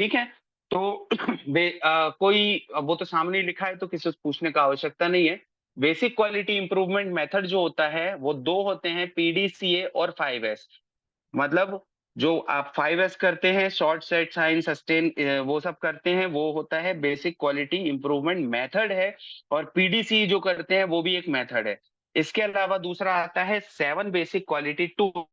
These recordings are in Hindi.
ठीक है। तो कोई वो तो सामने ही लिखा है तो किसी से पूछने का आवश्यकता नहीं है। बेसिक क्वालिटी इंप्रूवमेंट मेथड जो होता है वो दो होते हैं, पीडीसीए और 5S। मतलब जो आप 5S करते हैं, शॉर्ट सेट साइन सस्टेन, वो सब करते हैं, वो होता है बेसिक क्वालिटी इंप्रूवमेंट मेथड है। और पीडीसी जो करते हैं वो भी एक मेथड है। इसके अलावा दूसरा आता है 7 basic quality tool.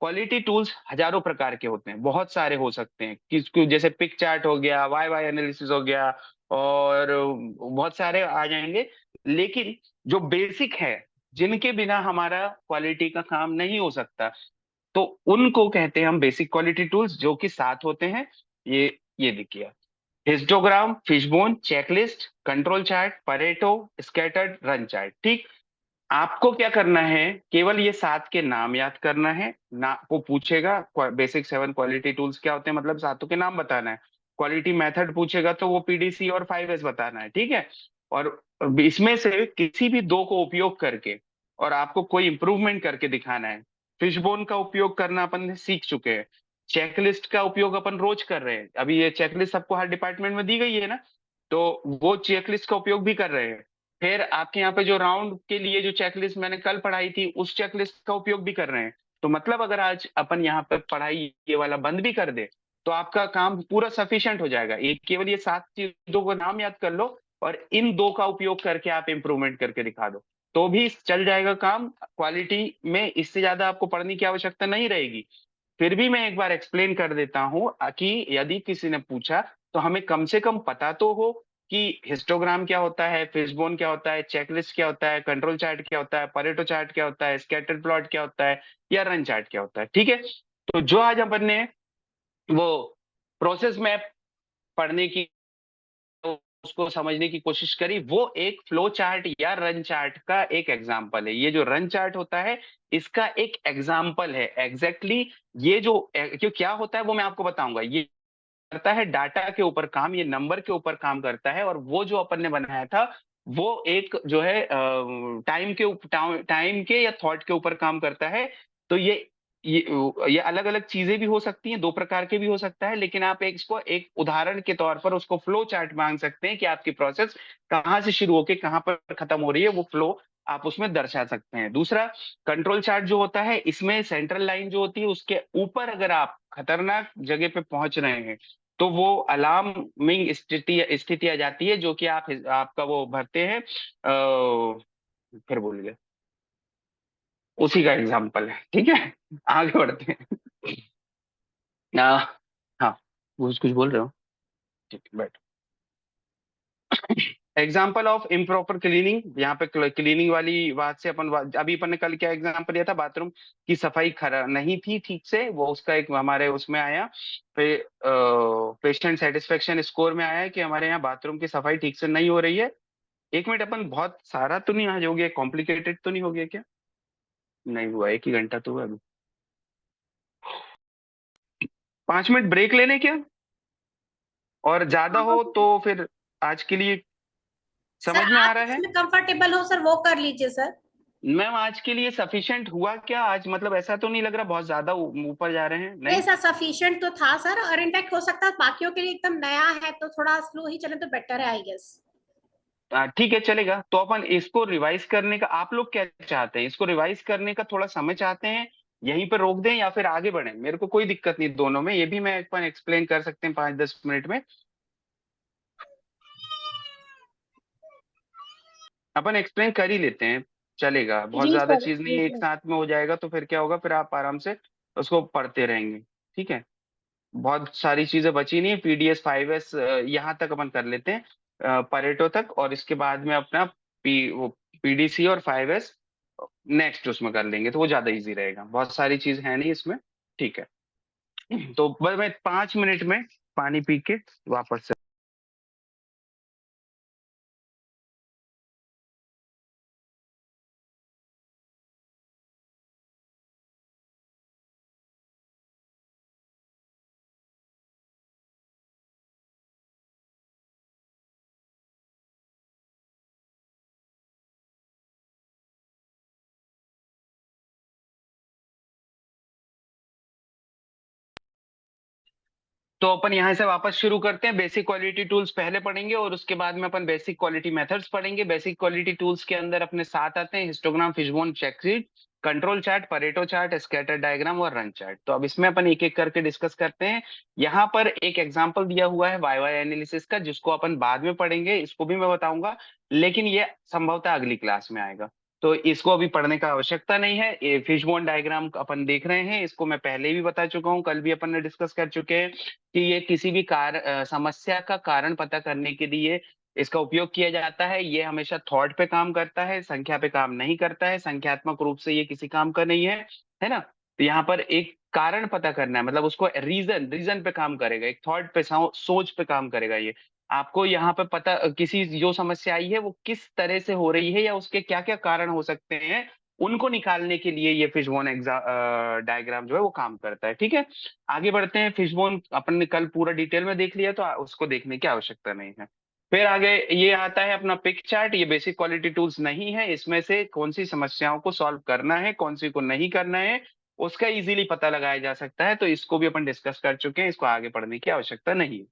Quality tools हजारों प्रकार के होते हैं, बहुत सारे हो सकते हैं, किसको जैसे पिक चार्ट हो गया, वाई वाई एनालिसिस हो गया, और बहुत सारे आ जाएंगे। लेकिन जो बेसिक है, जिनके बिना हमारा क्वालिटी का काम नहीं हो सकता, तो उनको कहते हैं हम बेसिक क्वालिटी टूल्स, जो कि 7 होते हैं। ये देखिए, histogram, fishbone, checklist, control chart, Pareto, scattered, run chart. ठीक। आपको क्या करना है, केवल ये 7 के नाम याद करना है ना। वो पूछेगा बेसिक 7 क्वालिटी टूल्स क्या होते हैं, मतलब सातों के नाम बताना है। क्वालिटी मेथड पूछेगा तो वो पीडीसी और 5S बताना है, ठीक है। और इसमें से किसी भी दो को उपयोग करके और आपको कोई इंप्रूवमेंट करके दिखाना है। फिशबोन का उपयोग करना अपन सीख चुके हैं। चेकलिस्ट का उपयोग अपन रोज कर रहे हैं, अभी ये चेकलिस्ट सबको हर डिपार्टमेंट में दी गई है ना, तो वो चेकलिस्ट का उपयोग भी कर रहे हैं। फिर आपके यहाँ पे जो राउंड के लिए जो चेकलिस्ट मैंने कल पढ़ाई थी, उस चेकलिस्ट का उपयोग भी कर रहे हैं। तो मतलब अगर आज अपन यहाँ पे पढ़ाई ये वाला बंद भी कर दे, तो आपका काम पूरा सफिशिएंट हो जाएगा। ये केवल ये 7 चीजों को नाम याद कर लो और इन दो का उपयोग करके आप इंप्रूवमेंट करके दिखा दो, तो भी चल जाएगा काम। क्वालिटी में इससे ज्यादा आपको पढ़ने की आवश्यकता नहीं रहेगी। फिर भी मैं एक बार एक्सप्लेन कर देता हूं कि यदि किसी ने पूछा तो हमें कम से कम पता तो हो कि हिस्टोग्राम क्या होता है, फिशबोन क्या होता है, चेकलिस्ट क्या होता है, कंट्रोल चार्ट क्या होता है, परेटो चार्ट क्या होता है, स्कैटर प्लॉट क्या होता है, या रन चार्ट क्या होता है। ठीक है। तो जो आज अपन ने वो प्रोसेस मैप पढ़ने की, उसको समझने की कोशिश करी, वो एक फ्लो चार्ट या रन चार्ट का एक एग्जाम्पल है। ये जो रन चार्ट होता है, इसका एक एग्जाम्पल है एग्जैक्टली। ये जो क्यों क्या होता है वो मैं आपको बताऊंगा। ये करता है डाटा के ऊपर काम, ये नंबर के ऊपर काम करता है। और वो जो अपन ने बनाया था, वो एक जो है टाइम के या थॉट के ऊपर काम करता है। तो ये ये अलग अलग चीजें भी हो सकती हैं, दो प्रकार के भी हो सकता है, लेकिन आप एक इसको एक उदाहरण के तौर पर उसको फ्लो चार्ट मान सकते हैं कि आपकी प्रोसेस कहाँ से शुरू होके कहाँ पर खत्म हो रही है, वो फ्लो आप उसमें दर्शा सकते हैं। दूसरा, कंट्रोल चार्ट जो होता है, इसमें सेंट्रल लाइन जो होती है उसके ऊपर अगर आप खतरनाक जगह पे पहुंच रहे हैं, तो वो अलार्मिंग स्थिति स्थिति आ जाती है, जो कि आपका वो भरते हैं। फिर बोल गया, उसी का एग्जाम्पल है। ठीक है। आगे बढ़ते हैं। आ, हाँ, कुछ कुछ बोल रहे हो? ठीक है, बैठ। एग्जाम्पल ऑफ इम्प्रॉपर क्लीनिंग, यहाँ पे क्लीनिंग वाली बात से अभी अपन ने कल क्या एग्जाम्पल लिया था, बाथरूम की सफाई खरा नहीं थी ठीक से, वो उसका एक हमारे उसमें आया। पेशेंट सेटिस्फेक्शन स्कोर में आया है कि हमारे यहाँ बाथरूम की सफाई ठीक से नहीं हो रही है। एक मिनट, अपन बहुत सारा तो नहीं आज हो गया, कॉम्प्लिकेटेड तो नहीं हो गया क्या? नहीं हुआ, 1 ही घंटा तो हुआ अभी। 5 मिनट ब्रेक लेने क्या? और ज्यादा हाँ, हो तो फिर आज के लिए सर समझ में आ आप रहा है? जिसमें कंफर्टेबल हो सर वो कर लीजिए सर। मैम आज के लिए सफिशिएंट हुआ क्या आज? मतलब ऐसा तो नहीं लग रहा बहुत ज्यादा ऊपर जा रहे हैं? नहीं नहीं। सर, सफिशिएंट तो था सर, और इनफैक्ट हो सकता है बाकियों के लिए एकदम नया है तो थोड़ा स्लो ही चले तो बेटर है आई गेस। ठीक है, चलेगा। तो अपन इसको रिवाइज करने का, आप लोग क्या चाहते हैं, इसको रिवाइज करने का थोड़ा समय चाहते हैं, यहीं पर रोक दें या फिर आगे बढ़ें? मेरे को कोई दिक्कत नहीं दोनों में, ये भी मैं अपन एक्सप्लेन कर सकते हैं 5-10 मिनट में। अपन एक्सप्लेन कर ही लेते हैं, चलेगा। बहुत जी ज्यादा सर, चीज नहीं जी है, एक सर। साथ में हो जाएगा तो फिर क्या होगा, फिर आप आराम से उसको पढ़ते रहेंगे। ठीक है। बहुत सारी चीजें बची नहीं है, पीडीएस 5S यहाँ तक अपन कर लेते हैं, परेटो तक, और इसके बाद में अपना वो पीडीसी और 5S नेक्स्ट उसमें कर लेंगे, तो वो ज्यादा इजी रहेगा, बहुत सारी चीज है नहीं इसमें। ठीक है। तो बस मैं 5 मिनट में पानी पी के वापस से। तो अपन यहाँ से वापस शुरू करते हैं। बेसिक क्वालिटी टूल्स पहले पढ़ेंगे और उसके बाद में अपन बेसिक क्वालिटी मेथड्स पढ़ेंगे। बेसिक क्वालिटी टूल्स के अंदर अपने साथ आते हैं histogram, fishbone check sheet, control chart, Pareto chart, scatter diagram और रन चार्ट। तो अब इसमें अपन एक एक करके डिस्कस करते हैं। यहाँ पर एक एग्जांपल दिया हुआ है वाई वाई एनालिसिस का, जिसको अपन बाद में पढ़ेंगे, इसको भी मैं बताऊंगा, लेकिन ये संभवतः अगली क्लास में आएगा, तो इसको अभी पढ़ने का आवश्यकता नहीं है। ये फिशबोन डायग्राम अपन देख रहे हैं, इसको मैं पहले भी बता चुका हूँ, कल भी अपन ने डिस्कस कर चुके हैं कि ये किसी भी समस्या का कारण पता करने के लिए इसका उपयोग किया जाता है। ये हमेशा थॉट पे काम करता है, संख्या पे काम नहीं करता है, संख्यात्मक रूप से ये किसी काम का नहीं है ना। तो यहाँ पर एक कारण पता करना है, मतलब उसको रीजन रीजन पे काम करेगा, एक थॉट पे, सोच पे काम करेगा। ये आपको यहाँ पे पता, किसी जो समस्या आई है वो किस तरह से हो रही है या उसके क्या क्या कारण हो सकते हैं, उनको निकालने के लिए ये फिशबोन डायग्राम जो है वो काम करता है। ठीक है, आगे बढ़ते हैं। फिशबोन अपन ने कल पूरा डिटेल में देख लिया, तो उसको देखने की आवश्यकता नहीं है। फिर आगे ये आता है अपना पिक चार्ट। ये बेसिक क्वालिटी टूल्स नहीं है, इसमें से कौन सी समस्याओं को सॉल्व करना है, कौन सी को नहीं करना है, उसका इजीली पता लगाया जा सकता है। तो इसको भी अपन डिस्कस कर चुके हैं, इसको आगे पढ़ने की आवश्यकता नहीं है।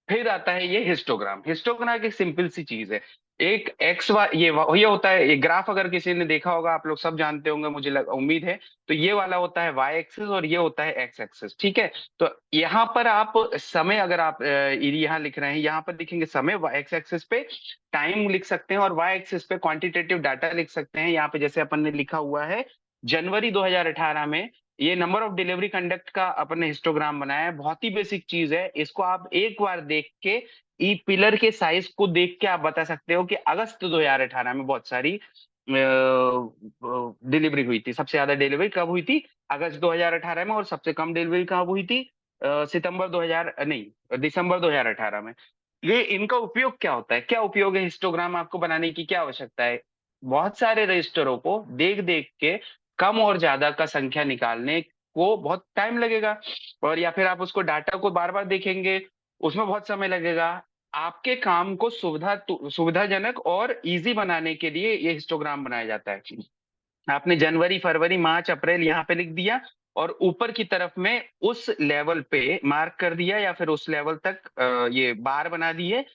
फिर आता है ये हिस्टोग्राम। हिस्टोग्राम एक सिंपल सी चीज है, एक एक्स वाई, ये होता है, ये ग्राफ अगर किसी ने देखा होगा, आप लोग सब जानते होंगे, मुझे उम्मीद है। तो ये वाला होता है वाई एक्सिस और ये होता है एक्स एक्सिस। ठीक है, तो यहाँ पर आप समय, अगर आप यहाँ लिख रहे हैं, यहाँ पर लिखेंगे समय, एक्स एक्सिस पे टाइम लिख सकते हैं और वाई एक्सिस पे क्वांटिटेटिव डाटा लिख सकते हैं। यहाँ पे जैसे अपन ने लिखा हुआ है जनवरी 2018 में ये नंबर ऑफ डिलीवरी कंडक्ट का अपन ने हिस्टोग्राम बनाया है। बहुत ही बेसिक चीज है, इसको आप एक बार देख के ई पिलर के साइज को देख के आप बता सकते हो कि अगस्त 2018 में बहुत सारी डिलीवरी हुई थी। सबसे ज्यादा डिलीवरी कब हुई थी? अगस्त 2018 में। और सबसे कम डिलीवरी कब हुई थी? सितंबर 2000 नहीं, दिसंबर 2018 में। ये इनका उपयोग क्या होता है, क्या उपयोग है हिस्टोग्राम आपको बनाने की, क्या आवश्यकता है? बहुत सारे रजिस्टरों को देख देख के कम और ज्यादा का संख्या निकालने को बहुत टाइम लगेगा, और या फिर आप उसको डाटा को बार बार देखेंगे, उसमें बहुत समय लगेगा। आपके काम को सुविधाजनक और इजी बनाने के लिए ये हिस्टोग्राम बनाया जाता है। आपने जनवरी, फरवरी, मार्च, अप्रैल यहाँ पे लिख दिया और ऊपर की तरफ में उस लेवल पे मार्क कर दिया, या फिर उस लेवल तक ये बार बना दिए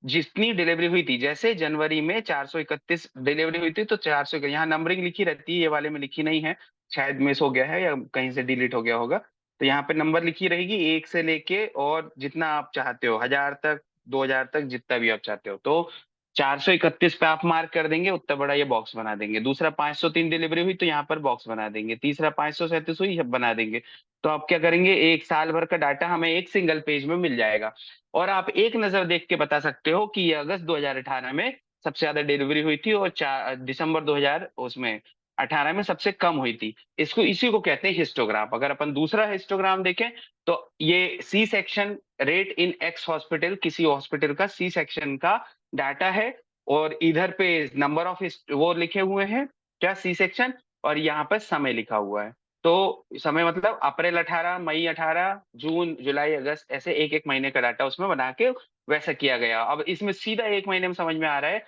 जितनी डिलीवरी हुई थी। जैसे जनवरी में 431 डिलीवरी हुई थी, तो 400, यहाँ नंबरिंग लिखी रहती है, ये वाले में लिखी नहीं है, शायद मिस हो गया है या कहीं से डिलीट हो गया होगा। तो यहाँ पे नंबर लिखी रहेगी 1 से लेके और जितना आप चाहते हो, 1000 तक, 2000 तक, जितना भी आप चाहते हो। तो 431 पे आप मार्क कर देंगे, उतना बड़ा ये बॉक्स बना देंगे। दूसरा 503 डिलीवरी हुई तो यहाँ पर बॉक्स बना देंगे। तीसरा 537 हुई, बना देंगे। तो आप क्या करेंगे, एक साल भर का डाटा हमें एक सिंगल पेज में मिल जाएगा, और आप एक नजर देख के बता सकते हो कि ये अगस्त 2018 में सबसे ज्यादा डिलीवरी हुई थी और दिसंबर 2000 उसमें 18 में सबसे कम हुई थी। इसको, इसी को कहते हैं हिस्टोग्राम। अगर अपन दूसरा हिस्टोग्राम देखें तो ये C section rate in X hospital, किसी हॉस्पिटल का सी सेक्शन का डाटा है, और इधर पे नंबर ऑफ वो लिखे हुए हैं, क्या, सी सेक्शन, और यहाँ पर समय लिखा हुआ है। तो समय मतलब अप्रैल 18, मई 18, जून, जुलाई, अगस्त, ऐसे एक एक महीने का डाटा उसमें बना के वैसा किया गया। अब इसमें सीधा एक महीने में समझ में आ रहा है।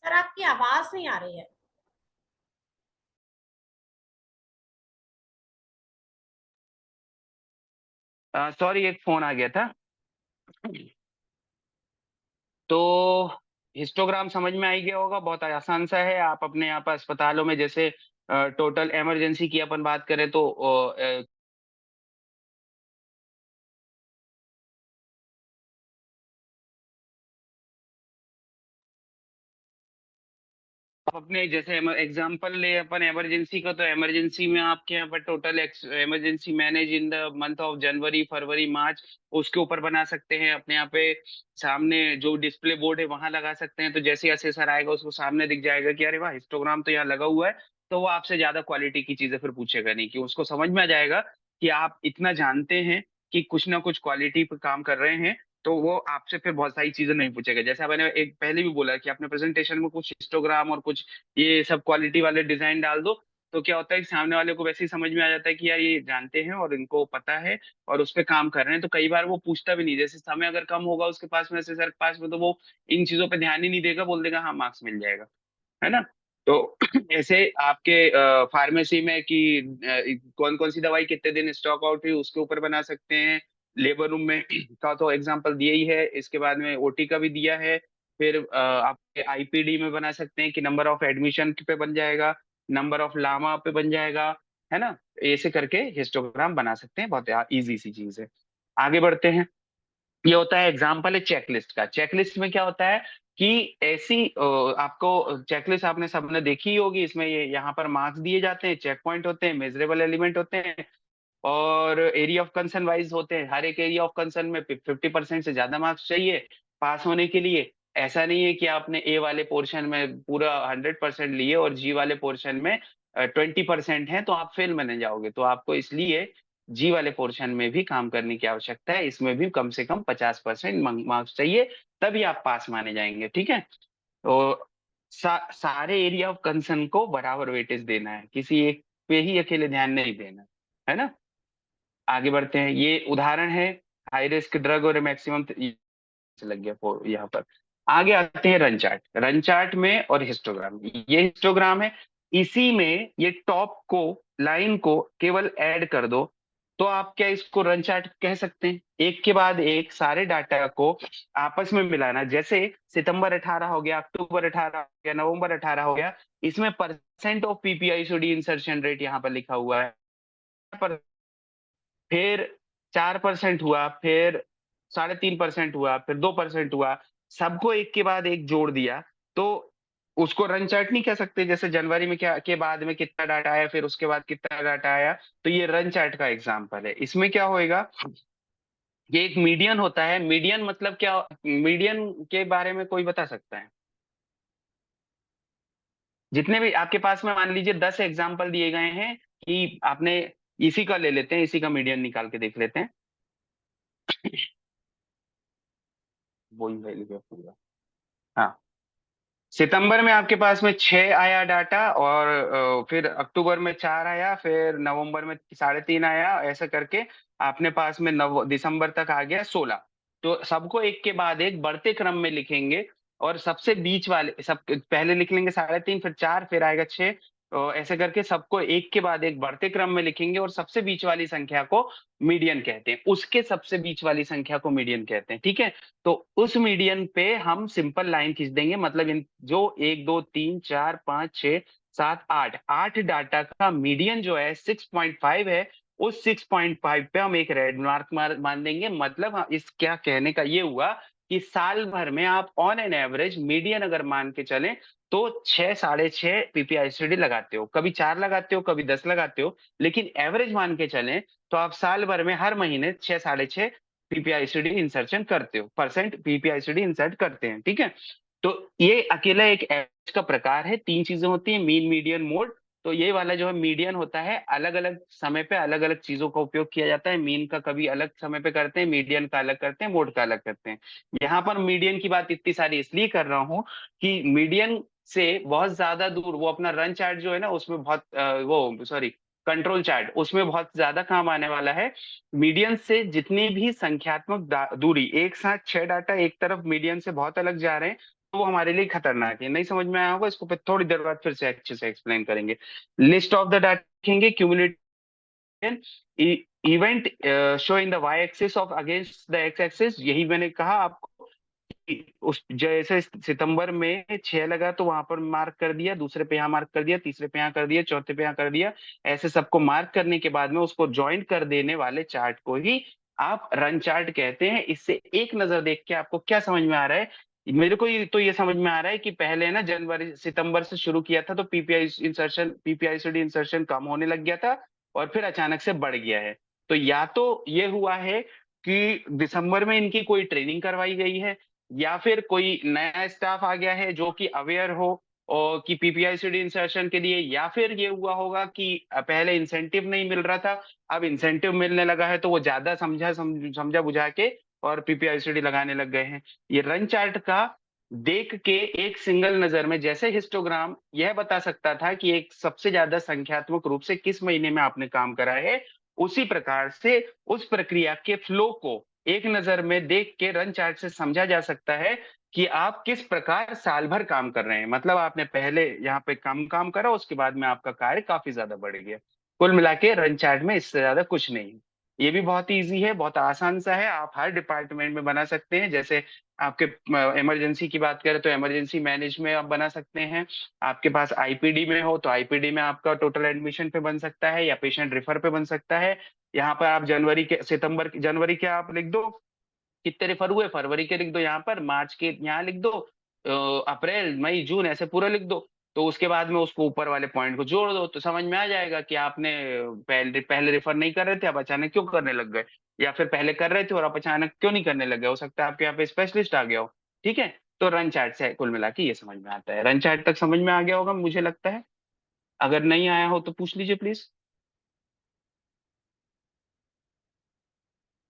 सर आपकी आवाज नहीं आ रही है। सॉरी, एक फोन आ गया था। तो हिस्टोग्राम समझ में आ ही गया होगा, बहुत आसान सा है। आप अपने यहाँ पर अस्पतालों में जैसे टोटल इमरजेंसी की अपन बात करें तो आप अपने जैसे एग्जांपल ले अपन इमरजेंसी का, तो इमरजेंसी में आपके यहाँ पर total emergency manage in the month of January, February, March, उसके ऊपर बना सकते हैं। अपने यहाँ पे सामने जो डिस्प्ले बोर्ड है वहां लगा सकते हैं, तो जैसे ही असेसर आएगा उसको सामने दिख जाएगा कि अरे वाह, हिस्टोग्राम तो यहाँ लगा हुआ है। तो वो आपसे ज्यादा क्वालिटी की चीजें फिर पूछेगा नहीं, कि उसको समझ में आ जाएगा कि आप इतना जानते हैं कि कुछ ना कुछ क्वालिटी पे काम कर रहे हैं। तो वो आपसे फिर बहुत सारी चीजें नहीं पूछेगा। जैसे मैंने एक पहले भी बोला कि अपने प्रेजेंटेशन में कुछ हिस्टोग्राम और कुछ ये सब क्वालिटी वाले डिजाइन डाल दो, तो क्या होता है कि सामने वाले को वैसे ही समझ में आ जाता है कि यार ये जानते हैं और इनको पता है और उस पर काम कर रहे हैं। तो कई बार वो पूछता भी नहीं, जैसे समय अगर कम होगा उसके पास में, सर के पास में, तो वो इन चीजों पे ध्यान ही नहीं देगा, बोल देगा हाँ मार्क्स मिल जाएगा, है ना। तो ऐसे आपके फार्मेसी में कि कौन कौन सी दवाई कितने दिन स्टॉक आउट हुई उसके ऊपर बना सकते हैं। लेबर रूम में का तो एग्जांपल दिया ही है, इसके बाद में ओटी का भी दिया है। फिर आपके आईपीडी में बना सकते हैं कि नंबर ऑफ एडमिशन पे बन जाएगा, नंबर ऑफ लामा पे बन जाएगा, है ना। ऐसे करके हिस्टोग्राम बना सकते हैं, बहुत इजी सी चीज है। आगे बढ़ते हैं। ये होता है एग्जाम्पल है चेकलिस्ट का। चेकलिस्ट में क्या होता है कि ऐसी आपको चेकलिस्ट आपने सबने देखी ही होगी, इसमें ये यहाँ पर मार्क्स दिए जाते हैं, चेक पॉइंट होते हैं, मेजरेबल एलिमेंट होते हैं और एरिया ऑफ कंसर्न वाइज होते हैं। हर एक एरिया ऑफ कंसर्न में 50% से ज्यादा मार्क्स चाहिए पास होने के लिए। ऐसा नहीं है कि आपने ए वाले पोर्शन में पूरा 100% लिए और जी वाले पोर्शन में 20% है तो आप फेल माने जाओगे। तो आपको इसलिए जी वाले पोर्शन में भी काम करने की आवश्यकता है, इसमें भी कम से कम 50% मार्क्स चाहिए, तभी आप पास माने जाएंगे, ठीक है। तो सारे एरिया ऑफ कंसर्न को बराबर वेटेज देना है, किसी एक पे ही अकेले ध्यान नहीं देना, है ना। आगे बढ़ते हैं। ये उदाहरण है हाई रिस्क ड्रग और मैक्सिमम लग गया यहाँ पर। आगे आते हैं रन चार्ट। रन चार्ट में और हिस्टोग्राम, ये हिस्टोग्राम है, इसी में ये टॉप को लाइन को केवल ऐड कर दो तो आप क्या इसको रन चार्ट कह सकते हैं। एक के बाद एक सारे डाटा को आपस में मिलाना, जैसे सितंबर 18 हो गया, अक्टूबर 18 हो गया, नवंबर 18 हो गया, इसमें परसेंट ऑफ पीपीआईसीडी इंसर्शन रेट यहाँ पर लिखा हुआ है, फिर 4% हुआ, फिर 3.5% हुआ, फिर 2% हुआ, सबको एक के बाद एक जोड़ दिया, तो उसको रन चार्ट नहीं कह सकते। जैसे जनवरी में क्या के बाद में कितना डाटा आया, फिर उसके बाद कितना डाटा आया, तो ये रन चार्ट का एग्जांपल है। इसमें क्या होएगा, ये एक मीडियन होता है। मीडियन मतलब क्या, मीडियन के बारे में कोई बता सकता है। जितने भी आपके पास में मान लीजिए 10 एग्जाम्पल दिए गए हैं कि आपने इसी का ले लेते हैं, इसी का मीडियन निकाल के देख लेते हैं। वही वैल्यू पूरा। हाँ, सितंबर में आपके पास में 6 आया डाटा और फिर अक्टूबर में 4 आया, फिर नवंबर में 3.5 आया, ऐसा करके आपने पास में नव दिसंबर तक आ गया 16। तो सबको एक के बाद एक बढ़ते क्रम में लिखेंगे और सबसे बीच वाले सब पहले लिख लेंगे 3.5, फिर 4, फिर आएगा 6। तो ऐसे करके सबको एक के बाद एक बढ़ते क्रम में लिखेंगे और सबसे बीच वाली संख्या को मीडियन कहते हैं, उसके सबसे बीच वाली संख्या को मीडियन कहते हैं, ठीक है। तो उस मीडियन पे हम सिंपल लाइन खींच देंगे, मतलब इन जो 1 2 3 4 5 6 7 8 8 डाटा का मीडियन जो है 6.5 है, उस 6.5 पे हम एक रेड मार्क मान देंगे। मतलब इस क्या कहने का ये हुआ कि साल भर में आप ऑन एन एवरेज मीडियन अगर मान के चलें तो 6 6.5 पीपीआईसीडी लगाते हो, कभी 4 लगाते हो, कभी 10 लगाते हो, लेकिन एवरेज मान के चलें तो आप साल भर में हर महीने 6 6.5 पीपीआईसीडी इंसर्शन करते हो, परसेंट पीपीआईसीडी इंसर्ट करते हैं, ठीक है। तो ये अकेला एक एवरेज का प्रकार है। 3 चीजें होती हैं, मीन मीडियन मोड। तो ये वाला जो है मीडियन होता है, अलग अलग समय पे अलग अलग चीजों का उपयोग किया जाता है। मीन का कभी अलग समय पे करते हैं, मीडियन का अलग करते हैं, मोड का अलग करते हैं। यहाँ पर मीडियन की बात इतनी सारी इसलिए कर रहा हूँ कि मीडियन से बहुत ज्यादा दूर वो अपना रन चार्ट जो है ना, उसमें बहुत वो सॉरी कंट्रोल चार्ट, उसमें बहुत ज्यादा काम आने वाला है। मीडियन से जितनी भी संख्यात्मक दूरी, एक साथ 6 डाटा एक तरफ मीडियन से बहुत अलग जा रहे हैं, तो वो हमारे लिए खतरनाक है। नहीं समझ में आया होगा, इसको फिर थोड़ी देर बाद फिर से अच्छे से एक्सप्लेन करेंगे। लिस्ट ऑफ द डाटा लिखेंगे, cumulative event show in the Y axis of against the X axis. यही मैंने कहा आपको कि उस जैसे सितंबर में 6 लगा तो वहां पर मार्क कर दिया, दूसरे पे यहाँ मार्क कर दिया, तीसरे पे यहाँ कर दिया, चौथे पे यहाँ कर दिया। ऐसे सबको मार्क करने के बाद में उसको ज्वाइंट कर देने वाले चार्ट को ही आप रन चार्ट कहते हैं। इससे एक नजर देख के आपको क्या समझ में आ रहा है। मेरे को ये समझ में आ रहा है कि पहले ना जनवरी सितंबर से शुरू किया था तो पीपीआईसीडी इंसर्शन कम होने लग गया था और फिर अचानक से बढ़ गया है। तो या तो ये हुआ है कि दिसंबर में इनकी कोई ट्रेनिंग करवाई गई है, या फिर कोई नया स्टाफ आ गया है जो कि अवेयर हो और कि पीपीआईसीडी इंसर्शन के लिए, या फिर ये हुआ होगा कि पहले इंसेंटिव नहीं मिल रहा था, अब इंसेंटिव मिलने लगा है तो वो ज्यादा समझा बुझा के और पीपीआईसीडी लगाने लग गए हैं। ये रन चार्ट का देख के एक सिंगल नजर में, जैसे हिस्टोग्राम यह बता सकता था कि एक सबसे ज्यादा संख्यात्मक रूप से किस महीने में आपने काम करा है, उसी प्रकार से उस प्रक्रिया के फ्लो को एक नजर में देख के रन चार्ट से समझा जा सकता है कि आप किस प्रकार साल भर काम कर रहे हैं। मतलब आपने पहले यहाँ पे कम काम करा, उसके बाद में आपका कार्य काफी ज्यादा बढ़ गया। कुल मिला के रन चार्ट में इससे ज्यादा कुछ नहीं है। ये भी बहुत इजी है, बहुत आसान सा है, आप हर डिपार्टमेंट में बना सकते हैं। जैसे आपके इमरजेंसी की बात करें तो इमरजेंसी मैनेज में आप बना सकते हैं। आपके पास आईपीडी में हो तो आईपीडी में आपका टोटल एडमिशन पे बन सकता है या पेशेंट रेफर पे बन सकता है। यहाँ पर आप जनवरी के आप लिख दो कितने रेफर हुए, फरवरी के लिख दो यहाँ पर, मार्च के यहाँ लिख दो, अप्रैल मई जून ऐसे पूरा लिख दो। तो उसके बाद में उसको ऊपर वाले पॉइंट को जोड़ दो तो समझ में आ जाएगा कि आपने पहले पहले रेफर नहीं कर रहे थे, अब अचानक क्यों करने लग गए, या फिर पहले कर रहे थे और अब अचानक क्यों नहीं करने लग गए। हो सकता है आपके यहाँ पे स्पेशलिस्ट आ गया हो। ठीक है, तो रन चार्ट से कुल मिला के ये समझ में आता है। रन चार्ट तक समझ में आ गया होगा मुझे लगता है, अगर नहीं आया हो तो पूछ लीजिए प्लीज।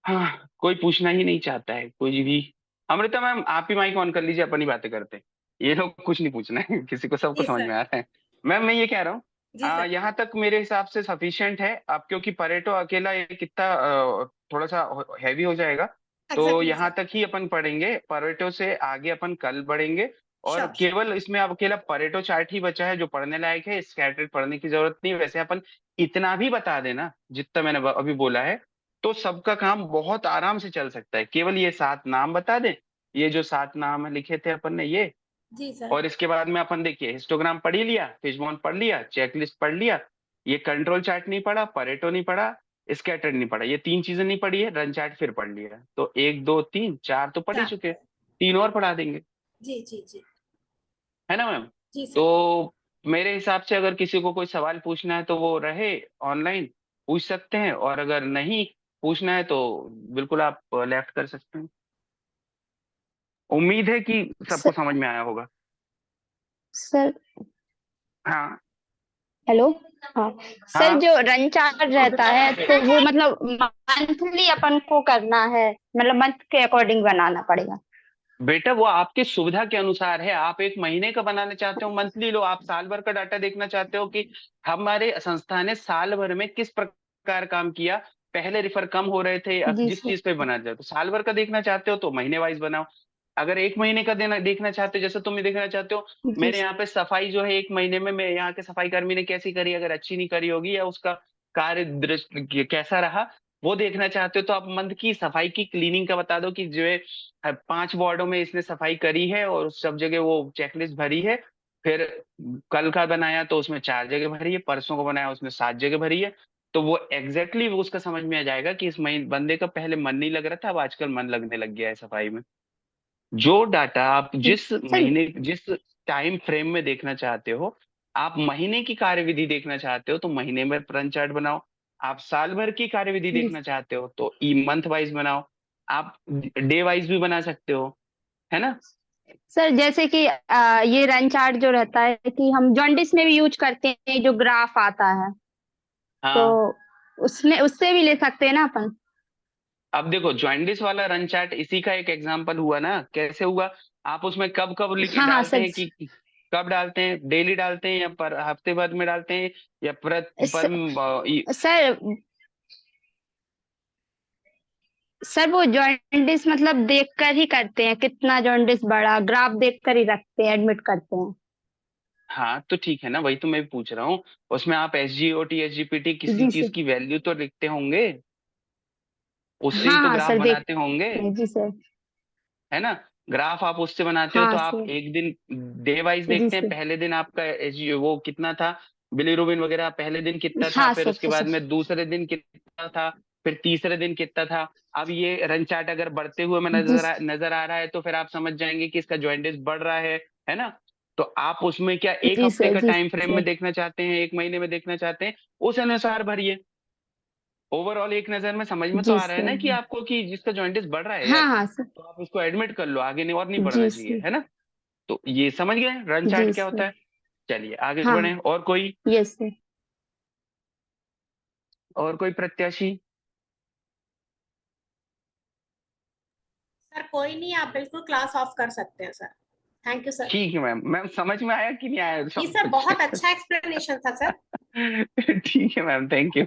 हाँ, कोई पूछना ही नहीं चाहता है कोई भी। अमृता मैम आप ही माइक ऑन कर लीजिए, अपनी बातें करते हैं। ये लोग कुछ नहीं पूछना है किसी को, सबको जी समझ में सर। आ रहा है। मैम मैं ये कह रहा हूँ, जी सर। यहाँ तक मेरे हिसाब से सफिशिएंट है अब, क्योंकि परेटो अकेला ये कितना थोड़ा सा हैवी हो जाएगा। तो एग्जैक्टली यहाँ सर। तक ही अपन पढ़ेंगे, परेटो से आगे अपन कल बढ़ेंगे। और श्योर श्योर। केवल इसमें अब अकेला परेटो चार्ट ही बचा है जो पढ़ने लायक है, स्कैटर्ड पढ़ने की जरूरत नहीं। वैसे अपन इतना भी बता देना जितना मैंने अभी बोला है, तो सबका काम बहुत आराम से चल सकता है। केवल ये 7 नाम बता दें, ये जो 7 नाम लिखे थे अपन ने ये, जी सर। और इसके बाद में अपन देखिए हिस्टोग्राम पढ़ ही लिया, फिशबोन पढ़ लिया, चेकलिस्ट पढ़ लिया, ये कंट्रोल चार्ट नहीं पढ़ा, परेटो नहीं पढ़ा, स्कैटर्ड नहीं पढ़ा, ये 3 चीजें नहीं पढ़ी है, रन चार्ट फिर पढ़ लिया, तो 1 2 3 4 तो पढ़ ही चार। चुके, 3 और पढ़ा देंगे। जी जी जी। है ना मैम? जी सर। तो मेरे हिसाब से अगर किसी को कोई सवाल पूछना है तो वो रहे ऑनलाइन, पूछ सकते हैं, और अगर नहीं पूछना है तो बिल्कुल आप लेफ्ट कर सकते हैं। उम्मीद है कि सबको सर। समझ में आया होगा। सर। हाँ हेलो। हाँ। सर हाँ। जो रन चार्ट रहता है तो वो मतलब मंथली अपन को करना है, मतलब मंथ के अकॉर्डिंग बनाना पड़ेगा। बेटा वो आपकी सुविधा के अनुसार है, आप एक महीने का बनाना चाहते हो मंथली लो, आप साल भर का डाटा देखना चाहते हो कि हमारे संस्था ने साल भर में किस प्रकार काम किया, पहले रिफर कम हो रहे थे, अब जी जिस सर। चीज पे बना जाए तो साल भर का देखना चाहते हो तो महीने वाइज बनाओ। अगर एक महीने का देना देखना चाहते हो, जैसे तुम ये देखना चाहते हो जी मेरे यहाँ सर। पे सफाई जो है एक महीने में मैं यहाँ के सफाई कर्मी ने कैसी करी, अगर अच्छी नहीं करी होगी या उसका कार्य दृष्टि कैसा रहा वो देखना चाहते हो, तो आप मंथ की सफाई की क्लीनिंग का बता दो कि जो है 5 वार्डों में इसने सफाई करी है और सब जगह वो चेकलिस्ट भरी है। फिर कल का बनाया तो उसमें 4 जगह भरी है, परसों को बनाया उसमें 7 जगह भरी है। तो वो एग्जैक्टली वो उसका समझ में आ जाएगा कि इस महीने बंदे का पहले मन नहीं लग रहा था, अब आजकल मन लगने लग गया है सफाई में। जो डाटा आप जिस सर। महीने जिस टाइम फ्रेम में देखना चाहते हो, आप महीने की कार्यविधि देखना चाहते हो तो महीने में रन चार्ट बनाओ। आप साल भर की कार्यविधि जी देखना चाहते हो तो ई मंथ वाइज बनाओ। आप डे वाइज भी बना सकते हो, है ना? सर, जैसे कि ये रन चार्ट जो रहता है कि हम जॉन्डिस में भी यूज करते हैं, जो ग्राफ आता है, तो हाँ। उसमें उससे भी ले सकते हैं ना अपन। अब देखो जॉइंडिस वाला रन चार्ट इसी का एक एग्जांपल हुआ ना, कैसे हुआ? आप उसमें कब कब लिख हाँ हाँ डालते सर। हैं कि कब डालते हैं, डेली डालते हैं या पर हफ्ते भर में डालते हैं या स- पर सर। सर वो जॉन्डिस मतलब देख कर ही करते हैं, कितना जॉन्डिस बढ़ा ग्राफ देख कर ही रखते हैं, एडमिट करते हैं। हाँ तो ठीक है ना, वही तो मैं भी पूछ रहा हूँ। उसमें आप SGOT SGPT किसी जी चीज सर। की वैल्यू तो लिखते होंगे, उससे ही हाँ तो हाँ ग्राफ सर, बनाते होंगे, देखते हैं जी सर। है ना? ग्राफ आप उससे बनाते हो हाँ तो आप सर। एक दिन डे वाइज जी देखते हैं, सर। पहले दिन आपका वो कितना था, बिलीरुबिन वगैरह पहले दिन कितना था, हाँ फिर सर उसके बाद सर। में दूसरे दिन कितना था, फिर तीसरे दिन कितना था। अब ये रन चार्ट अगर बढ़ते हुए में जी नजर आ रहा है तो फिर आप समझ जाएंगे कि इसका जॉइंटिस बढ़ रहा है ना? तो आप उसमें क्या एक जी हफ्ते सर। का जी टाइम फ्रेम में सर। देखना चाहते हैं, एक महीने में देखना चाहते हैं, उस अनुसार भरिए। ओवरऑल एक नजर में समझ में तो जी आ रहा है सर। ना कि आपको कि जिसका जॉइंटिस बढ़ रहा है हाँ यार, हाँ सर। तो आप उसको एडमिट कर लो, आगे नहीं और नहीं बढ़ना जी चाहिए, सर। है ना? तो ये समझ गए रन जी चार्ट क्या होता सर। है। चलिए आगे हाँ। बढ़े, यस सर। और कोई प्रत्याशी? सर कोई नहीं, आप बिल्कुल क्लास ऑफ कर सकते हैं सर। Thank you sir. ठीक है मैम। मैम समझ में आया कि नहीं आया जी सब सर, कुछ? बहुत अच्छा एक्सप्लेनेशन था सर। ठीक है मैम, थैंक यू।